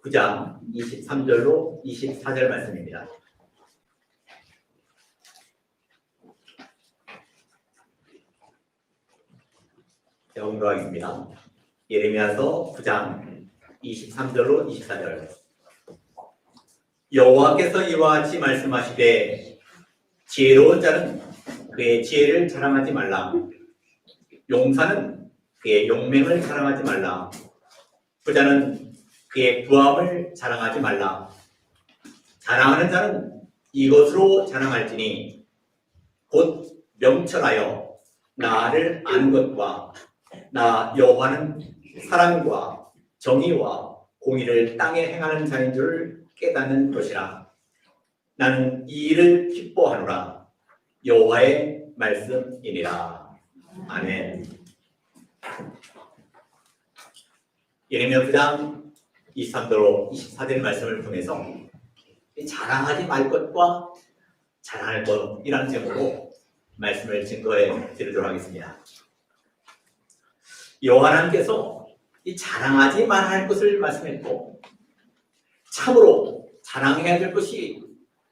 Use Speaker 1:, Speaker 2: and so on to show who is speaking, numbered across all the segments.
Speaker 1: 9장 23절로 24절 말씀입니다. 제가 공부하겠습니다. 예레미야서 9장 23절로 24절. 여호와께서 이와 같이 말씀하시되 지혜로운 자는 그의 지혜를 자랑하지 말라. 용사는 그의 용맹을 자랑하지 말라. 부자는 그의 부함을 자랑하지 말라. 자랑하는 자는 이것으로 자랑할지니 곧 명철하여 나를 아는 것과 나 여호와는 사랑과 정의와 공의를 땅에 행하는 자인 줄을 깨닫는 것이라. 나는 이 일을 기뻐하노라. 여호와의 말씀이니라. 아멘. 예레미야 9장 23절로 24절 말씀을 통해서 자랑하지 말 것과 자랑할 것이라는 제목으로 말씀을 증거해 드리도록 하겠습니다. 여호와께서 이 자랑하지 말할 것을 말씀했고 참으로 자랑해야 될 것이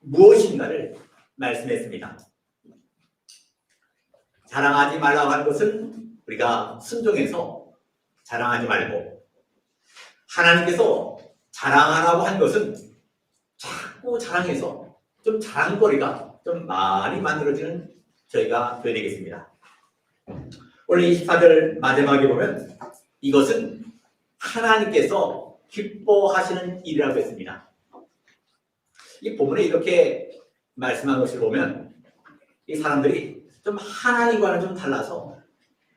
Speaker 1: 무엇인가를 말씀했습니다. 자랑하지 말라고 한 것은 우리가 순종해서 자랑하지 말고, 하나님께서 자랑하라고 한 것은 자꾸 자랑해서 좀 자랑거리가 좀 많이 만들어지는 저희가 되어야 되겠습니다. 오늘 24절 마지막에 보면 이것은 하나님께서 기뻐하시는 일이라고 했습니다. 이 본문에 이렇게 말씀한 것을 보면 이 사람들이 좀 하나님과는 좀 달라서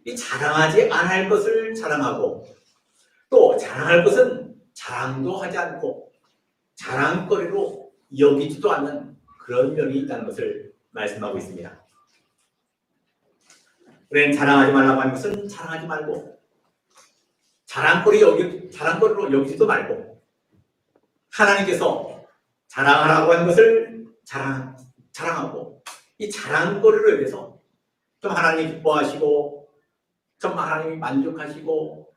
Speaker 1: 이 자랑하지 않을 것을 자랑하고, 또 자랑할 것은 자랑도 하지 않고 자랑거리로 여기지도 않는 그런 면이 있다는 것을 말씀하고 있습니다. 우리는 자랑하지 말라고 하는 것은 자랑하지 말고, 자랑거리로 여기지도 말고, 하나님께서 자랑하라고 하는 것을 자랑하고, 이 자랑거리로 인해서 좀 하나님이 기뻐하시고 좀 하나님이 만족하시고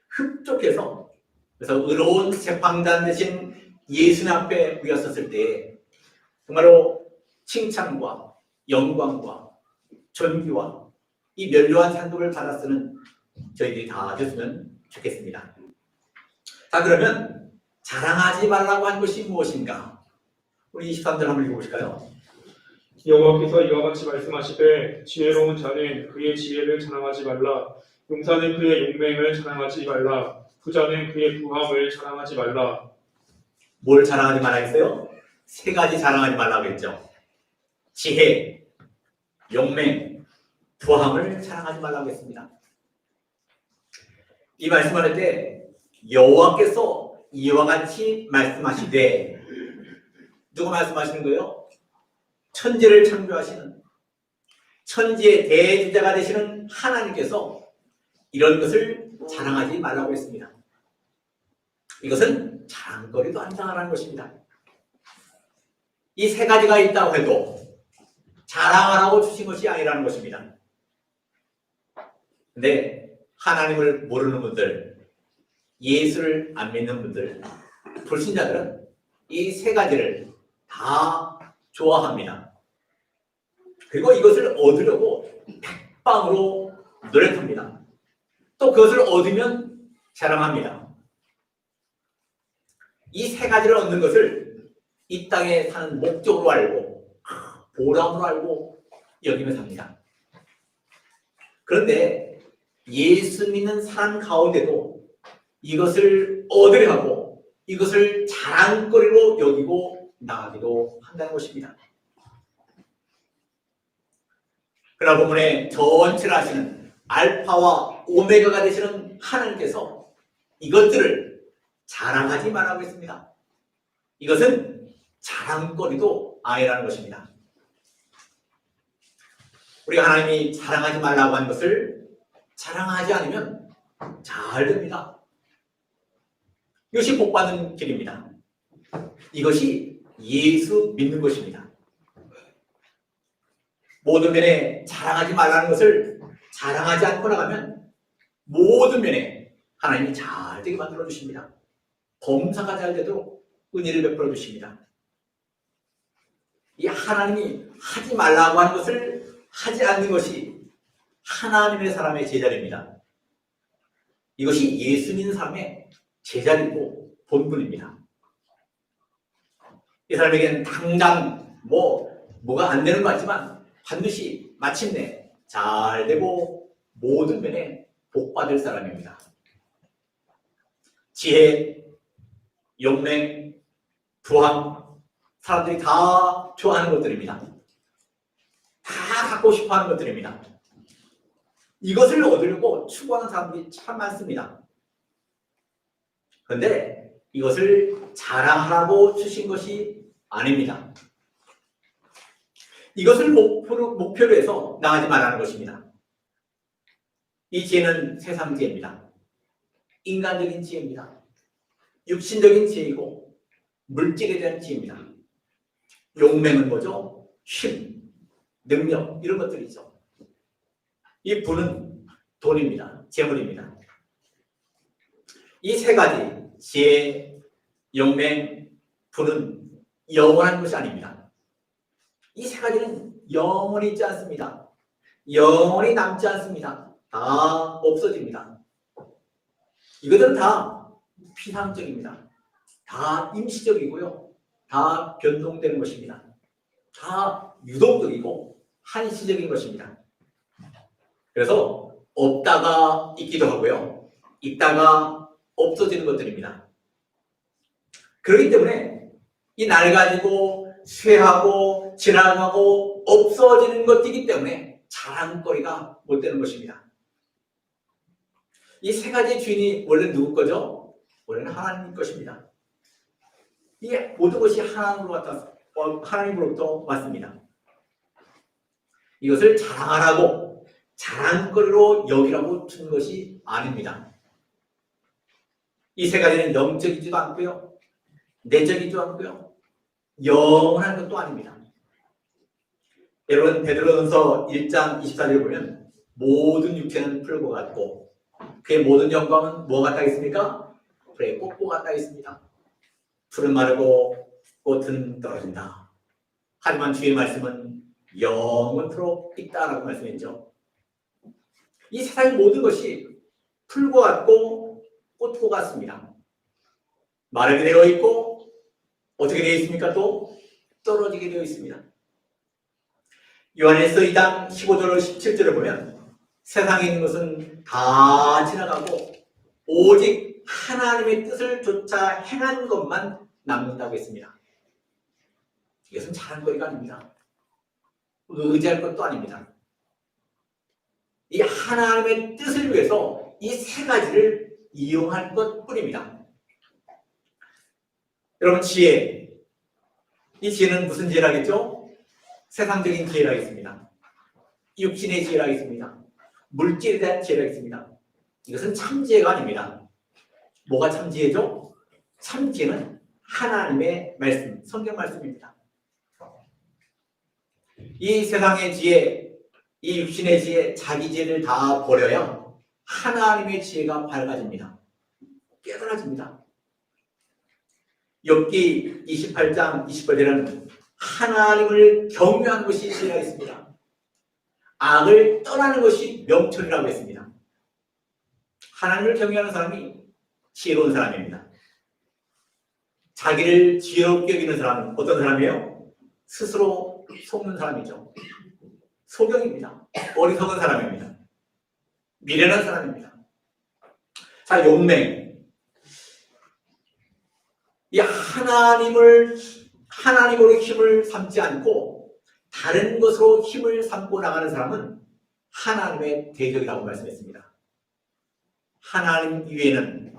Speaker 1: 흡족해서, 그래서 의로운 재판관 되신 예수님 앞에 모였었을 때 정말로 칭찬과 영광과 존귀와 이 멸류한 상급을 받아 쓰는 저희들이 다 됐으면 좋겠습니다. 자, 그러면 자랑하지 말라고 한 것이 무엇인가? 우리 23절 한번 읽어보실까요?
Speaker 2: 여호와께서 이와 같이 말씀하시되 지혜로운 자는 그의 지혜를 자랑하지 말라. 용사는 그의 용맹을 자랑하지 말라. 부자는 그의 부함을 자랑하지 말라.
Speaker 1: 뭘 자랑하지 말라 했어요? 세 가지 자랑하지 말라고 했죠. 지혜, 용맹, 부함을 자랑하지 말라고 했습니다. 이 말씀을 할 때 여호와께서 이와 같이 말씀하시되, 누구 말씀하시는 거예요? 천지를 창조하시는, 천지의 대주자가 되시는 하나님께서 이런 것을 자랑하지 말라고 했습니다. 이것은 자랑거리도 안 당하라는 것입니다. 이 세 가지가 있다고 해도 자랑하라고 주신 것이 아니라는 것입니다. 근데 하나님을 모르는 분들, 예수를 안 믿는 분들, 불신자들은 이 세 가지를 다 좋아합니다. 그리고 이것을 얻으려고 백방으로 노력합니다. 또 그것을 얻으면 자랑합니다. 이 세 가지를 얻는 것을 이 땅에 사는 목적으로 알고 보람으로 알고 여기며 삽니다. 그런데 예수 믿는 사람 가운데도 이것을 얻으려 하고 이것을 자랑거리로 여기고 나가기도 한다는 것입니다. 그러나 본문에 전체를 하시는 알파와 오메가가 되시는 하나님께서 이것들을 자랑하지 말라고 했습니다. 이것은 자랑거리도 아니라는 것입니다. 우리가 하나님이 자랑하지 말라고 하는 것을 자랑하지 않으면 잘 됩니다. 이것이 복받는 길입니다. 이것이 예수 믿는 것입니다. 모든 면에 자랑하지 말라는 것을 자랑하지 않고 나가면 모든 면에 하나님이 잘 되게 만들어 주십니다. 범사가 잘 되도록 은혜를 베풀어 주십니다. 이 하나님이 하지 말라고 하는 것을 하지 않는 것이 하나님의 사람의 제자리입니다. 이것이 예수 믿는 사람의 제자리고 본분입니다. 이 사람에게는 당장 뭐가 안 되는 것 같지만 반드시 마침내 잘 되고 모든 면에 복 받을 사람입니다. 지혜, 용맹, 부함, 사람들이 다 좋아하는 것들입니다. 다 갖고 싶어 하는 것들입니다. 이것을 얻으려고 추구하는 사람들이 참 많습니다. 그런데 이것을 자랑하라고 주신 것이 아닙니다. 이것을 목표로 해서 나가지 말라는 것입니다. 이 지혜는 세상 지혜입니다. 인간적인 지혜입니다. 육신적인 지혜이고 물질에 대한 지혜입니다. 용맹은 뭐죠? 힘, 능력 이런 것들이죠. 이 부는 돈입니다. 재물입니다. 이 세 가지 지혜, 용맹, 부는 영원한 것이 아닙니다. 이 세 가지는 영원히 있지 않습니다. 영원히 남지 않습니다. 다 없어집니다. 이것들은 다 피상적입니다. 다 임시적이고요. 다 변동되는 것입니다. 다 유동적이고 한시적인 것입니다. 그래서 없다가 있기도 하고요. 있다가 없어지는 것들입니다. 그렇기 때문에 이 낡아지고 쇠하고 지나가고 없어지는 것이기 때문에 자랑거리가 못 되는 것입니다. 이 세 가지 주인이 원래 누구 거죠? 원래는 하나님 것입니다. 이 모든 것이 하나님으로부터 왔습니다. 이것을 자랑하라고 자랑거리로 여기라고 준 것이 아닙니다. 이 세 가지는 영적이지도 않고요. 내적이지도 않고요. 영원한 것도 아닙니다. 여러분 베드로전서 1장 24절을 보면 모든 육체는 풀과 같고 그의 모든 영광은 뭐가 같다 있습니까? 풀의 꽃과 같다 있습니다. 풀은 마르고 꽃은 떨어진다. 하지만 주의 말씀은 영원토록 있다라고 말씀했죠. 이 세상의 모든 것이 풀과 같고 꽃과 같습니다. 마르게 되어 있고 어떻게 되어 있습니까? 또 떨어지게 되어 있습니다. 요한일서 2장 15절 17절을 보면 세상에 있는 것은 다 지나가고 오직 하나님의 뜻을 조차 행한 것만 남는다고 했습니다. 이것은 자랑거리가 아닙니다. 의지할 것도 아닙니다. 이 하나님의 뜻을 위해서 이 세 가지를 이용할 것뿐입니다. 여러분 지혜, 이 지혜는 무슨 지혜라겠죠? 세상적인 지혜라겠습니다. 육신의 지혜라겠습니다. 물질에 대한 지혜라겠습니다. 이것은 참지혜가 아닙니다. 뭐가 참지혜죠? 참지혜는 하나님의 말씀, 성경 말씀입니다. 이 세상의 지혜, 이 육신의 지혜, 자기 지혜를 다 버려야 하나님의 지혜가 밝아집니다. 깨달아집니다. 욥기 28장 28절에는 하나님을 경외하는 것이 지혜가 있습니다. 악을 떠나는 것이 명철이라고 했습니다. 하나님을 경외하는 사람이 지혜로운 사람입니다. 자기를 지혜롭게 여기는 사람은 어떤 사람이에요? 스스로 속는 사람이죠. 소경입니다. 어리석은 사람입니다. 미련한 사람입니다. 자, 용맹. 이 하나님으로 힘을 삼지 않고 다른 것으로 힘을 삼고 나가는 사람은 하나님의 대적이라고 말씀했습니다. 하나님 이외에는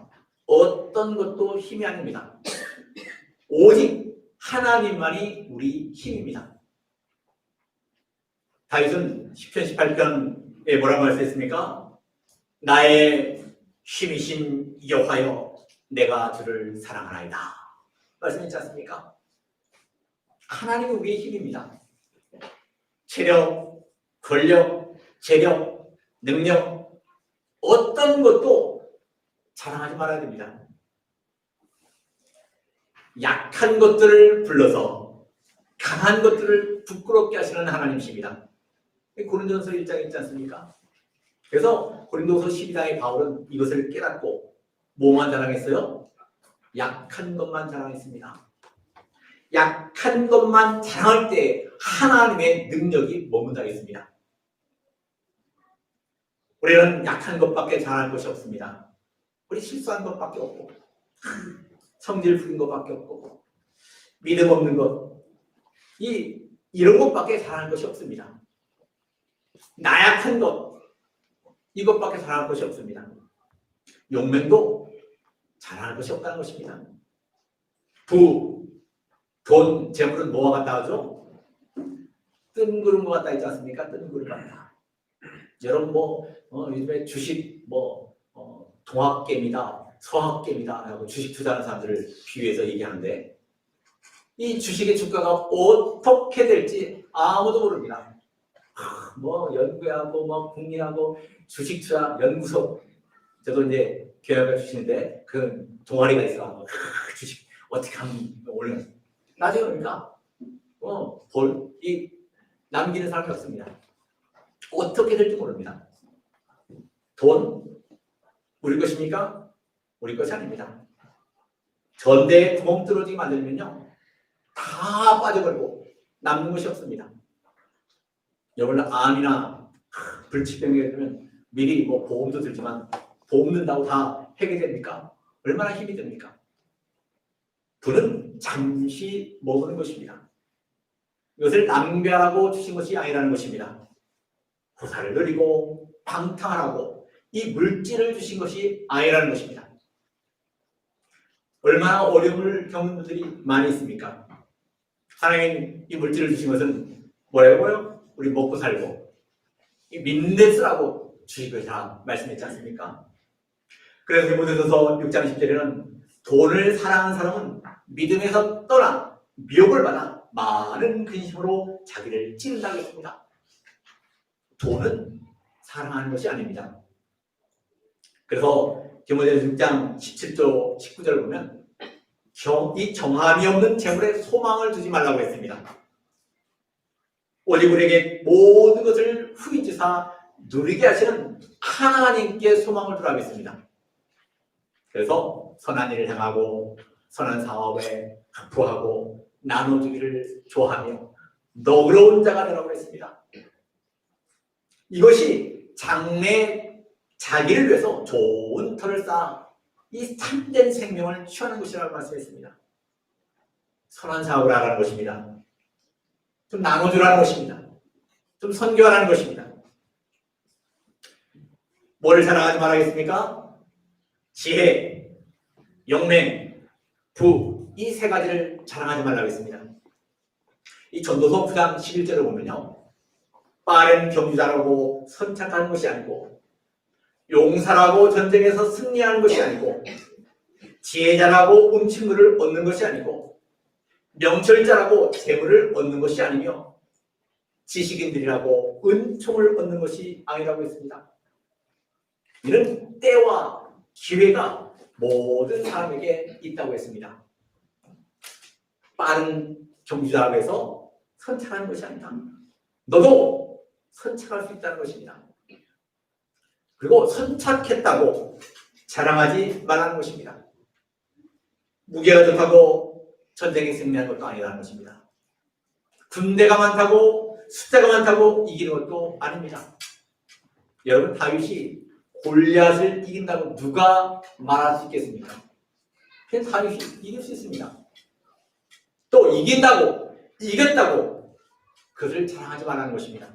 Speaker 1: 어떤 것도 힘이 아닙니다. 오직 하나님만이 우리 힘입니다. 다윗은 시편 18편에 뭐라고 말씀했습니까? 나의 힘이신 여호와여 내가 주를 사랑하나이다 말씀했지 않습니까? 하나님이 우리의 힘입니다. 체력, 권력, 재력, 능력 어떤 것도 자랑하지 말아야 됩니다. 약한 것들을 불러서 강한 것들을 부끄럽게 하시는 하나님이십니다. 고린도전서 1장 있지 않습니까? 그래서 고린도서 12장의 바울은 이것을 깨닫고 뭐만 자랑했어요? 약한 것만 자랑했습니다. 약한 것만 자랑할 때 하나님의 능력이 머문다겠습니다. 우리는 약한 것밖에 자랑할 것이 없습니다. 우리 실수한 것밖에 없고 성질 부린 것밖에 없고 믿음 없는 것 이런 것밖에 자랑할 것이 없습니다. 나약한 것 이것밖에 자랑할 것이 없습니다. 용맹도 자랑할 것이 없다는 것입니다. 돈, 재물은 뭐와 같다 하죠? 뜬구름과 같다 있지 않습니까? 뜬구름 같다. 여러분 요즘에 주식 동학개미다, 서학개미다 하고 주식 투자하는 사람들을 비유해서 얘기하는데 이 주식의 주가가 어떻게 될지 아무도 모릅니다. 연구하고 국리하고 주식 투자 연구소 저도 이제 교양을 주시는데 그 동아리가 있어. 주식 어떻게 하면 올려. 나중에 보니까 남기는 사람이 없습니다. 어떻게 될지 모릅니다. 돈 우리 것입니까? 우리 것이 아닙니다. 전대에 구멍 뚫어지게 만들면요 다 빠져버리고 남는 것이 없습니다. 여러분 암이나 불치병에 들면 미리 보험도 들지만 보험 든다고 다 해결됩니까? 얼마나 힘이 듭니까? 불은 잠시 머무는 것입니다. 이것을 낭비하라고 주신 것이 아니라는 것입니다. 고사를 누리고 방탕하라고 이 물질을 주신 것이 아니라는 것입니다. 얼마나 어려움을 겪는 분들이 많이 있습니까? 하나님 이 물질을 주신 것은 뭐라고요? 우리 먹고 살고 이 믿는 쓰라고 주신 것이라 말씀했지 않습니까? 그래서 디모데전서 6장 10절에는 돈을 사랑하는 사람은 믿음에서 떠나 미혹을 받아 많은 근심으로 자기를 찌른다고 했습니다. 돈은 사랑하는 것이 아닙니다. 그래서 디모데전서 6장 17절 19절을 보면 이 정함이 없는 재물에 소망을 두지 말라고 했습니다. 오직 우리에게 모든 것을 후히 주사 누리게 하시는 하나님께 소망을 두라고 했습니다. 그래서 선한 일을 행하고 선한 사업에 부하고 나눠주기를 좋아하며 너그러운 자가 되라고 했습니다. 이것이 장래 자기를 위해서 좋은 터를 쌓아 이 참된 생명을 취하는 것이라고 말씀했습니다. 선한 사업을 하라는 것입니다. 좀 나눠주라는 것입니다. 좀 선교하라는 것입니다. 뭐를 자랑하지 말아야겠습니까? 지혜, 영맹, 부 이 세 가지를 자랑하지 말라고 했습니다. 이 전도서 9장 11절을 보면요 빠른 경주자라고 선착하는 것이 아니고 용사라고 전쟁에서 승리하는 것이 아니고 지혜자라고 음침물을 얻는 것이 아니고 명철자라고 재물을 얻는 것이 아니며 지식인들이라고 은총을 얻는 것이 아니라고 했습니다. 이는 때와 기회가 모든 사람에게 있다고 했습니다. 빠른 경주자라고 해서 선착하는 것이 아니다. 너도 선착할 수 있다는 것입니다. 그리고 선착했다고 자랑하지 말라는 것입니다. 무게가 좋다고 전쟁에 승리하는 것도 아니라는 것입니다. 군대가 많다고 숫자가 많다고 이기는 것도 아닙니다. 여러분 다윗이 골리앗을 이긴다고 누가 말할 수 있겠습니까? 그냥 다윗이 이길 수 있습니다. 또 이겼다고 그것을 자랑하지 말라는 것입니다.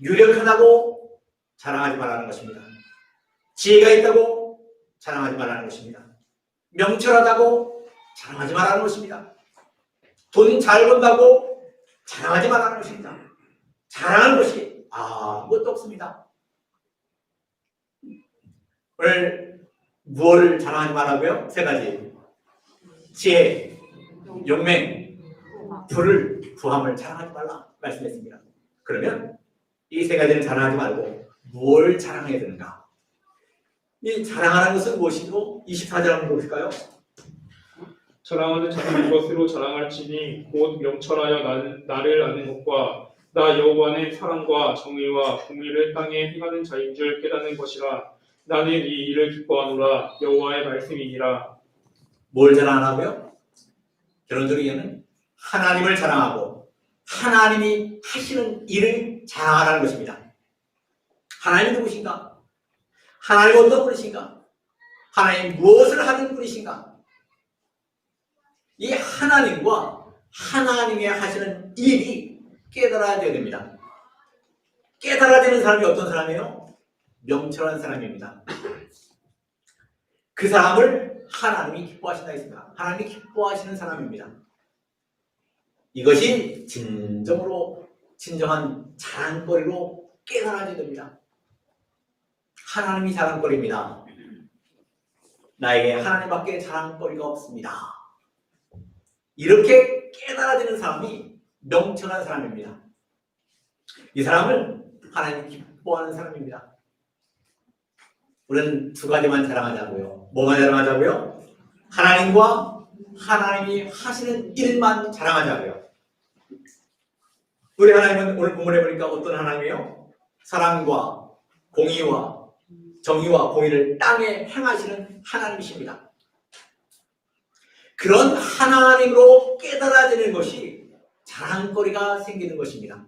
Speaker 1: 유력하다고 자랑하지 말라는 것입니다. 지혜가 있다고 자랑하지 말라는 것입니다. 명철하다고 자랑하지 말라는 것입니다. 돈 잘 번다고 자랑하지 말라는 것입니다. 자랑하는 것이 아무것도 없습니다. 오늘 무엇을 자랑하지 말라고요? 세 가지. 지혜, 용맹, 부함을 자랑하지 말라 말씀했습니다. 그러면 이 세 가지를 자랑하지 말고 뭘 자랑해야 되는가? 이 자랑하는 것은 무엇이고 24절 한번 볼까요?
Speaker 2: 자랑하는 자는 이것으로 자랑할지니 곧 명철하여 나를 아는 것과 나 여호와는 사랑과 정의와 공의를 땅에 행하는 자인 줄 깨닫는 것이라. 나는 이 일을 기뻐하노라. 여호와의 말씀이니라.
Speaker 1: 뭘 자랑하고요? 결론적으로는 하나님을 자랑하고 하나님이 하시는 일을 자랑하라는 것입니다. 하나님이 누구신가? 하나님 어떤 분이신가? 하나님 무엇을 하는 분이신가? 이 하나님과 하나님이 하시는 일이 깨달아져야 됩니다. 깨달아지는 사람이 어떤 사람이에요? 명철한 사람입니다. 그 사람을 하나님이 기뻐하신다 했습니다. 하나님이 기뻐하시는 사람입니다. 이것이 진정한 자랑거리로 깨달아져야 됩니다. 하나님이 자랑거리입니다. 나에게 하나님밖에 자랑거리가 없습니다. 이렇게 깨달아지는 사람이 명철한 사람입니다. 이 사람을 하나님이 기뻐하는 사람입니다. 우리는 두 가지만 자랑하자고요. 뭐만 자랑하자고요? 하나님과 하나님이 하시는 일만 자랑하자고요. 우리 하나님은 오늘 본문에 보니까 어떤 하나님이에요? 사랑과 공의와 정의와 공의를 땅에 행하시는 하나님이십니다. 그런 하나님으로 깨달아지는 것이 자랑거리가 생기는 것입니다.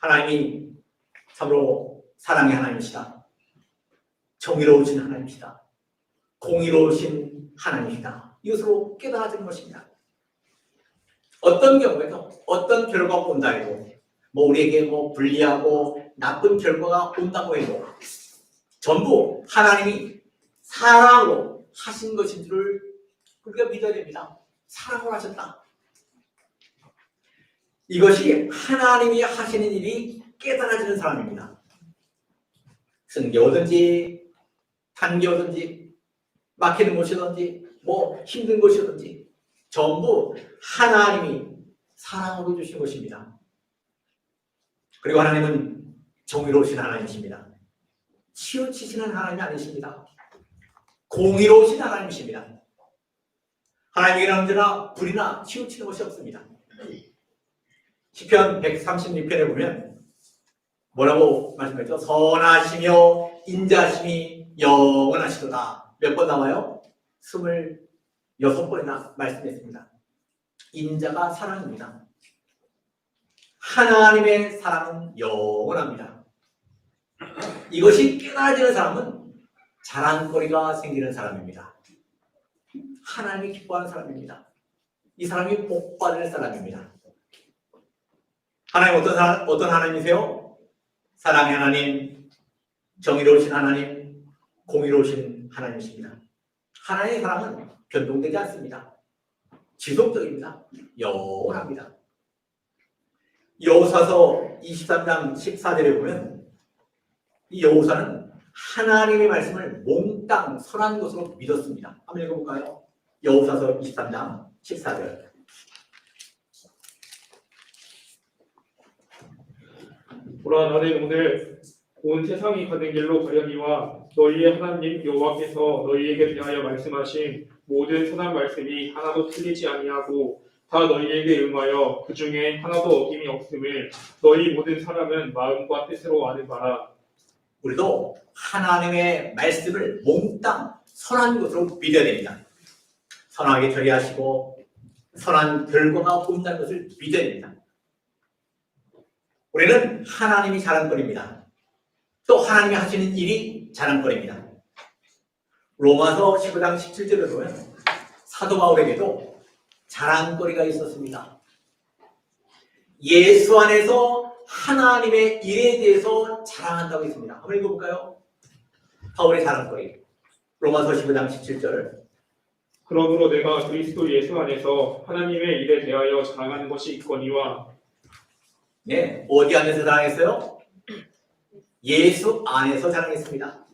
Speaker 1: 하나님이 참으로 사랑의 하나님이시다. 정의로우신 하나님이시다. 공의로우신 하나님이시다. 이것으로 깨달아지는 것입니다. 어떤 경우에도 어떤 결과가 온다 해도 우리에게 불리하고 나쁜 결과가 온다고 해도 전부 하나님이 사랑으로 하신 것인 줄을 우리가 믿어야 됩니다. 사랑으로 하셨다. 이것이 하나님이 하시는 일이 깨달아지는 사람입니다. 승겨오든지 단겨오든지 막히는 곳이든지 힘든 곳이든지 전부 하나님이 사랑으로 주신 것입니다. 그리고 하나님은 정의로우신 하나님이십니다. 치우치시는 하나님이 아니십니다. 공의로우신 하나님이십니다. 하나님에게는 언제나 불이나 치우치는 것이 없습니다. 시편 136편에 보면 뭐라고 말씀하셨죠? 선하시며 인자심이 영원하시도다. 몇 번 나와요? 26번이나 말씀했습니다. 인자가 사랑입니다. 하나님의 사랑은 영원합니다. 이것이 깨달아지는 사람은 자랑거리가 생기는 사람입니다. 하나님이 기뻐하는 사람입니다. 이 사람이 복받을 사람입니다. 하나님 어떤 하나님이세요? 사랑의 하나님, 정의로우신 하나님, 공의로우신 하나님이십니다. 하나님의 사랑은 변동되지 않습니다. 지속적입니다. 영원합니다. 여호수아서 23장 14절에 보면 이 여호수아는 하나님의 말씀을 몽땅 선한 것으로 믿었습니다. 한번 읽어볼까요? 여호수아서 23장 14절.
Speaker 2: 보라, 나는 오늘 온 세상이 가는 길로 가려니와 너희의 하나님 여호와께서 너희에게 대하여 말씀하신 모든 선한 말씀이 하나도 틀리지 아니하고 다 너희에게 응하여 그 중에 하나도 어김이 없음을 너희 모든 사람은 마음과 뜻으로 아는 바라.
Speaker 1: 우리도 하나님의 말씀을 몽땅 선한 것으로 믿어야 됩니다. 선하게 처리하시고 선한 결과가 온다는 것을 믿어야 됩니다. 우리는 하나님이 자랑거리입니다. 또 하나님이 하시는 일이 자랑거리입니다. 로마서 15장 17절에 보면 사도 바울에게도 자랑거리가 있었습니다. 예수 안에서 하나님의 일에 대해서 자랑한다고 했습니다. 한번 읽어볼까요? 바울의 자랑거리. 로마서 15장 17절.
Speaker 2: 그러므로 내가 그리스도 예수 안에서 하나님의 일에 대하여 자랑하는 것이 있거니와.
Speaker 1: 네, 어디 안에서 자랑했어요? 예수 안에서 자랑했습니다.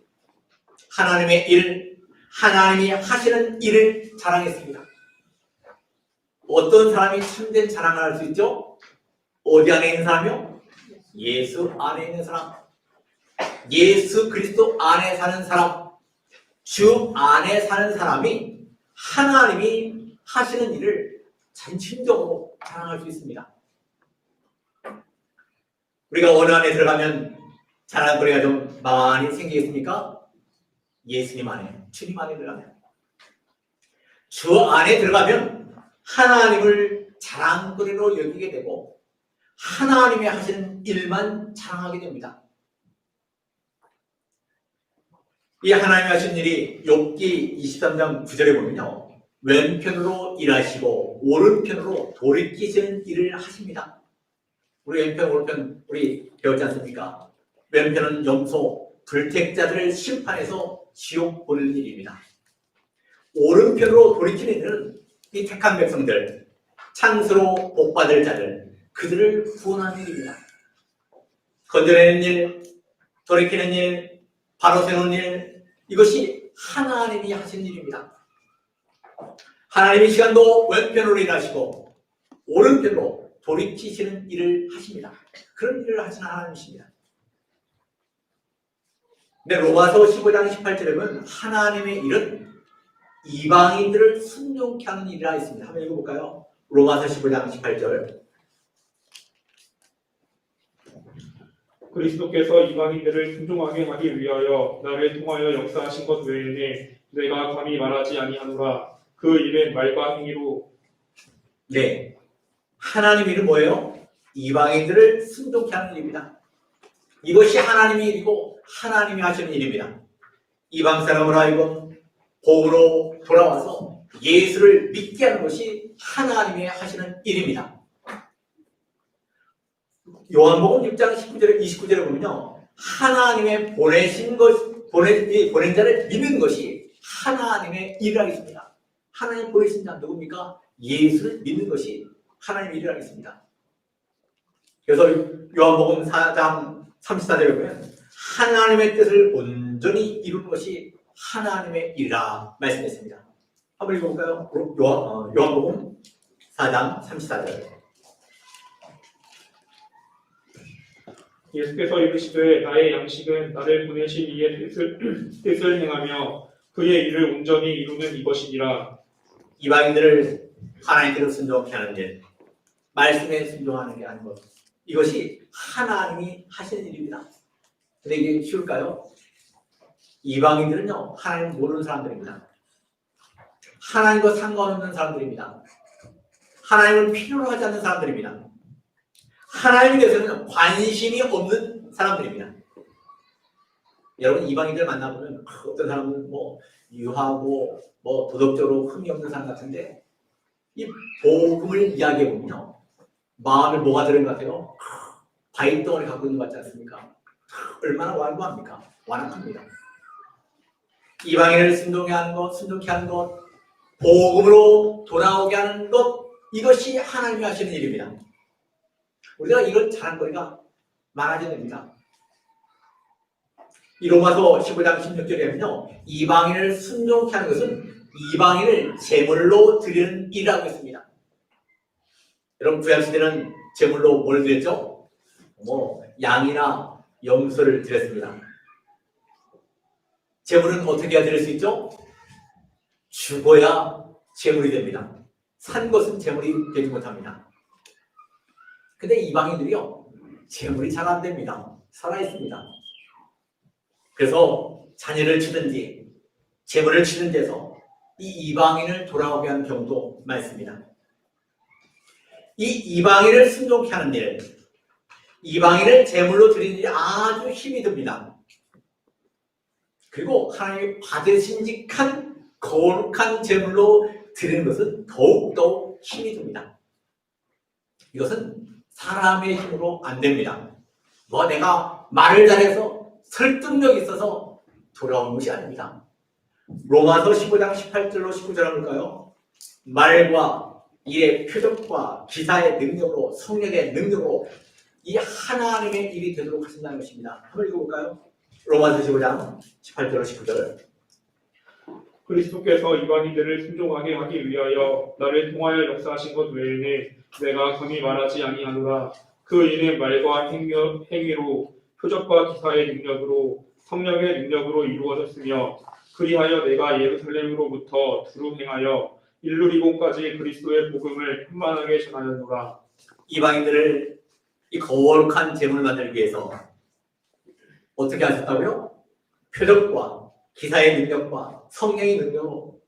Speaker 1: 하나님의 일, 하나님이 하시는 일을 자랑했습니다. 어떤 사람이 참된 자랑을 할 수 있죠? 어디 안에 있는 사람이요? 예수 안에 있는 사람. 예수 그리스도 안에 사는 사람. 주 안에 사는 사람이 하나님이 하시는 일을 전심적으로 자랑할 수 있습니다. 우리가 어느 안에 들어가면 자랑거리가 좀 많이 생기겠습니까? 예수님 안에, 주님 안에 들어가면. 주 안에 들어가면 하나님을 자랑거리로 여기게 되고 하나님이 하시는 일만 자랑하게 됩니다. 이 하나님이 하신 일이 욥기 23장 9절에 보면요, 왼편으로 일하시고 오른편으로 돌이키시는 일을 하십니다. 우리 왼편 오른편 우리 배웠지 않습니까? 왼편은 염소 불택자들을 심판해서 지옥 보낼 일입니다. 오른편으로 돌이키는 일은 이 택한 백성들, 창수로 복받을 자들, 그들을 구원하는 일입니다. 건져내는 일, 돌이키는 일, 바로 세우는 일, 이것이 하나님이 하신 일입니다. 하나님이 시간도 왼편으로 일하시고 오른편으로 돌이키시는 일을 하십니다. 그런 일을 하시는 하나님이십니다. 근데 로마서 15장 18절에 보면 하나님의 일은 이방인들을 순종케 하는 일이라 있습니다. 한번 읽어볼까요? 로마서 15장 18절.
Speaker 2: 그리스도께서 이방인들을 순종하게 하기 위하여 나를 통하여 역사하신 것 외에는 내가 감히 말하지 아니하노라. 그 일은 말과 행위로.
Speaker 1: 네, 하나님 일은 뭐예요? 이방인들을 순종케 하는 일입니다. 이것이 하나님의 일이고 하나님이 하시는 일입니다. 이방 사람으로 하여금 복으로 돌아와서 예수를 믿게 하는 것이 하나님의 하시는 일입니다. 요한복음 6장 29절에 보면요, 하나님의 보낸 자를 믿는 것이 하나님의 일이라겠습니다. 하나님 보내신 자 누굽니까? 예수를 믿는 것이 하나님의 일이라겠습니다. 그래서 요한복음 4장 34절에 보면 하나님의 뜻을 온전히 이루는 것이 하나님의 일이라 말씀했습니다. 한번 읽어볼까요? 요한복음 4장 34절.
Speaker 2: 예수께서 이르시되 나의 양식은 나를 보내신 이의 뜻을 행하며 그의 일을 온전히 이루는 이것이니라.
Speaker 1: 이방인들을 하나님께로 순종케 하는 일, 말씀에 순종하는 게 아닌 것, 이것이 하나님이 하시는 일입니다. 근데 이게 쉬울까요? 이방인들은요, 하나님 모르는 사람들입니다. 하나님과 상관없는 사람들입니다. 하나님을 필요로 하지 않는 사람들입니다. 하나님에 대해서는 관심이 없는 사람들입니다. 여러분, 이방인들 만나보면 어떤 사람은 뭐 유하고 뭐 도덕적으로 흠이 없는 사람 같은데 이 복음을 이야기해보면요, 마음에 뭐가 들은 것 같아요? 바위덩어리 갖고 있는 것 같지 않습니까? 얼마나 완고합니까? 완악합니다. 이방인을 순종케 하는 것, 복음으로 돌아오게 하는 것, 이것이 하나님이 하시는 일입니다. 우리가 이걸 자랑거리가 많아져야 됩니다. 이 로마서 15장 16절에는요, 이방인을 순종케 하는 것은 이방인을 제물로 드리는 일이라고 했습니다. 여러분, 구약시대는 제물로 뭘 드렸죠? 양이나 염소를 드렸습니다. 제물은 어떻게 해야 드릴 수 있죠? 죽어야 제물이 됩니다. 산 것은 제물이 되지 못합니다. 근데 이방인들이요, 제물이 잘 안 됩니다. 살아있습니다. 그래서 자녀를 치든지 제물을 치는 데서 이 이방인을 돌아오게 하는 경우도 많습니다. 이 이방인을 순종케 하는 일, 이방인을 제물로 드리는 일이 아주 힘이 듭니다. 그리고 하나님이 받으신직한 거룩한 제물로 드리는 것은 더욱더 힘이 듭니다. 이것은 사람의 힘으로 안 됩니다. 내가 말을 잘해서 설득력이 있어서 돌아오는 것이 아닙니다. 로마서 15장 18절로 19절 볼까요? 말과 일의 표적과 기사의 능력으로, 성령의 능력으로 이 하나님의 일이 되도록 하신다는 것입니다. 한번 읽어볼까요? 로마서 15장 18절로 19절.
Speaker 2: 그리스도께서 이방인들을 순종하게 하기 위하여 나를 통하여 역사하신 것 외에는 내가 감히 말하지 아니하노라. 그 일은 말과 행위로, 표적과 기사의 능력으로, 성령의 능력으로 이루어졌으며 그리하여 내가 예루살렘으로부터 두루 행하여 일루리곤까지 그리스도의 복음을 편만하게 전하였노라.
Speaker 1: 이방인들을 이 거룩한 제물을 만들기 위해서 어떻게 하셨다고요? 표적과 기사의 능력과 성령의 능력으로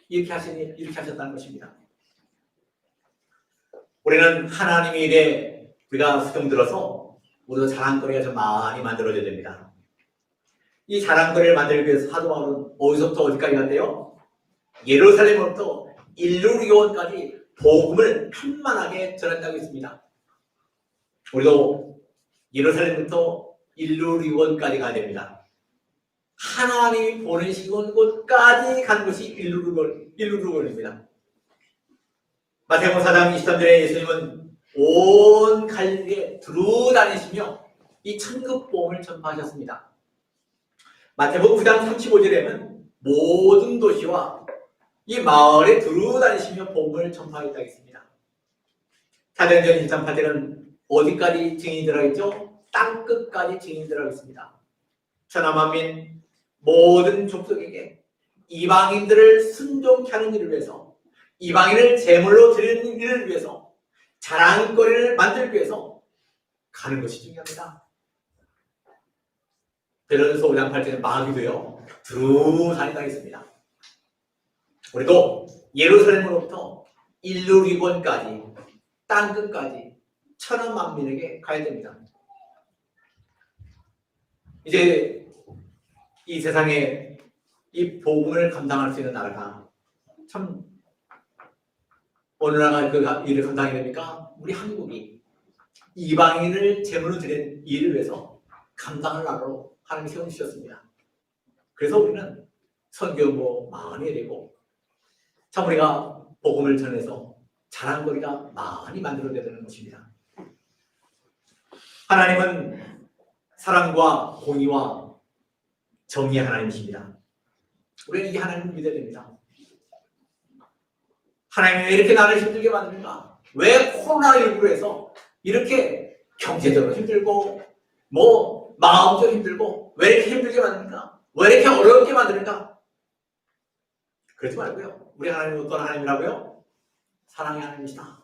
Speaker 1: 이렇게 하셨다는 것입니다. 우리는 하나님의 일에 우리가 수종들어서 우리도 자랑거리가 좀 많이 만들어져야 됩니다. 이 자랑거리를 만들기 위해서 사도 바울은 어디서부터 어디까지 갔대요? 예루살렘으로부터 일루리온까지 복음을 편만하게 전했다고 했습니다. 우리도 예루살렘부터 일루리온까지 가야 됩니다. 하나님이 보내시는 곳까지 가는 것이 일루리온입니다. 마태복음 4장 23절에 예수님은 온 갈릴리에 두루 다니시며 이 천국 복음을 전파하셨습니다. 마태복음 9장 35절에는 모든 도시와 이 마을에 두루 다니시며 복음을 전파하겠다고 했습니다. 사도행전 1장 8절은 어디까지 증인이 들어있죠? 땅끝까지 증인이 들어있습니다. 천하만민 모든 족속에게 이방인들을 순종케 하는 일을 위해서, 이방인을 제물로 드리는 일을 위해서, 자랑거리를 만들기 위해서 가는 것이 중요합니다. 베드로전서 5장 8절에 마귀도요 두루 다닌다고 했습니다. 우리도 예루살렘으로부터 일루리곤까지 땅끝까지 천하만민에게 가야 됩니다. 이제 이 세상에 이 복음을 감당할 수 있는 나라가 참 어느 나라가 그 일을 감당해야 됩니까? 우리 한국이 이방인을 제물로 드린 일을 위해서 감당할 나라로 하나님이 세워주셨습니다. 그래서 우리는 선교도 많이 해야 되고 참 우리가 복음을 전해서 자랑거리가 많이 만들어져야 되는 것입니다. 하나님은 사랑과 공의와 정의의 하나님이십니다. 우리는 이 하나님을 믿어야 됩니다. 하나님이 왜 이렇게 나를 힘들게 만드는가? 왜 코로나19로 해서 이렇게 경제적으로 힘들고 마음적으로 힘들고 왜 이렇게 힘들게 만드는가? 왜 이렇게 어렵게 만드는가? 그러지 말고요. 우리 하나님은 어떤 하나님이라고요? 사랑의 하나님이시다.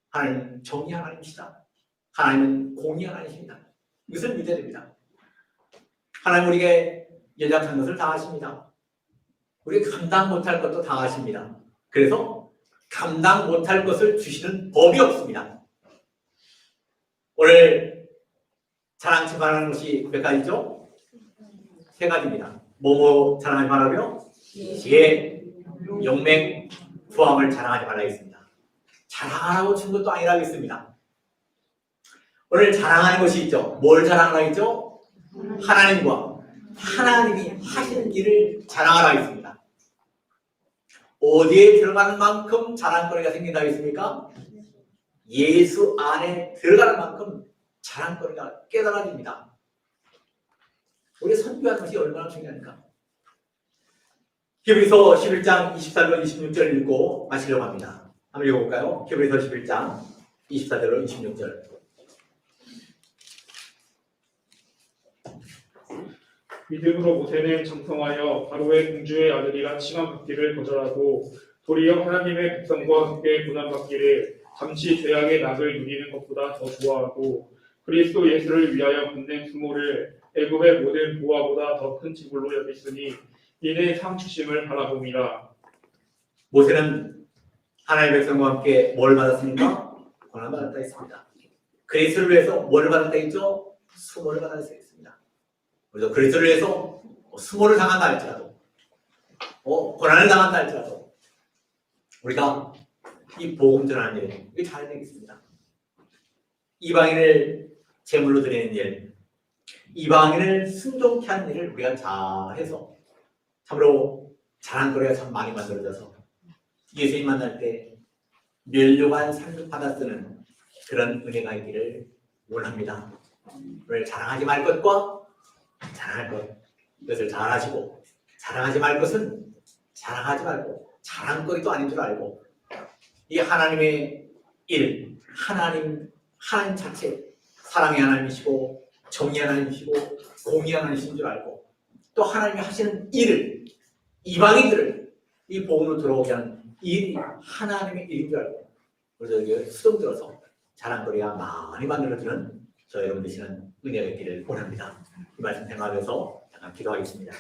Speaker 1: 하나님은 정의 하나님이시다. 하나님은 공의 하나님이십니다. 이것을 믿어야 됩니다. 하나님 우리에게 연약한 것을 다 아십니다. 우리가 감당 못할 것도 다 아십니다. 그래서 감당 못할 것을 주시는 법이 없습니다. 오늘 자랑치 말하는 것이 몇 가지죠? 세 가지입니다. 뭐뭐 자랑하지 말라고요? 지혜, 용맹, 부함을 자랑하지 말라겠습니다. 자랑하라고 준 것도 아니라고 했습니다. 오늘 자랑하는 것이 있죠. 뭘 자랑하라 했죠? 하나님과 하나님이 하신 일을 자랑하라 했습니다. 어디에 들어가는 만큼 자랑거리가 생긴다고 했습니까? 예수 안에 들어가는 만큼 자랑거리가 깨달아집니다. 우리 선교하는 것이 얼마나 중요합니까? 히브리서 11장 24절 26절 읽고 마치려고 합니다. 한번 읽어볼까요? 히브리서 11장 24절 26절.
Speaker 2: 믿음으로 모세는 장성하여 바로의 공주의 아들이라 칭함받기를 거절하고 도리어 하나님의 백성과 함께 고난받기를 잠시 죄악의 낙을 누리는 것보다 더 좋아하고 그리스도 예수를 위하여 받는 수모를 애굽의 모든 보화보다 더 큰 지불로 여겼으니 이는 상 주심을 바라봄이라.
Speaker 1: 모세는 하나님의 백성과 함께 뭘 받았습니까? 고난받았다 했습니다. 그리스도를 위해서 뭘 받았다 했죠? 수모를 받았다 했습니다. 그래서 그리스도를 위해서 수모를 당한다 할지라도 고난을 당한다 할지라도 우리가 이 복음 전하는 일 이게 잘 되겠습니다. 이방인을 제물로 드리는 일, 이방인을 순종케 하는 일을 우리가 잘해서 참으로 자랑거리가 참 많이 만들어져서 예수님 만날 때 멸류관 삶을 받아 쓰는 그런 은혜가 있기를 원합니다. 오늘 자랑하지 말 것과 자랑할 것, 이것을 잘하시고 자랑하지 말 것은 자랑하지 말고 자랑거리도 아닌 줄 알고 이 하나님의 일, 하나님 자체 사랑의 하나님이시고 정의 하나님이시고 공의 하나님이신 줄 알고 또 하나님이 하시는 일을 이방인들을 이 복음으로 들어오게 하는 일이 하나님의 일인 줄 알고 그래서 이게 수동 들어서 자랑거리가 많이 만들어지는 저 여러분 되시는 은혜가 있기를 원합니다. 이 말씀 생각하면서 잠깐 기도하겠습니다.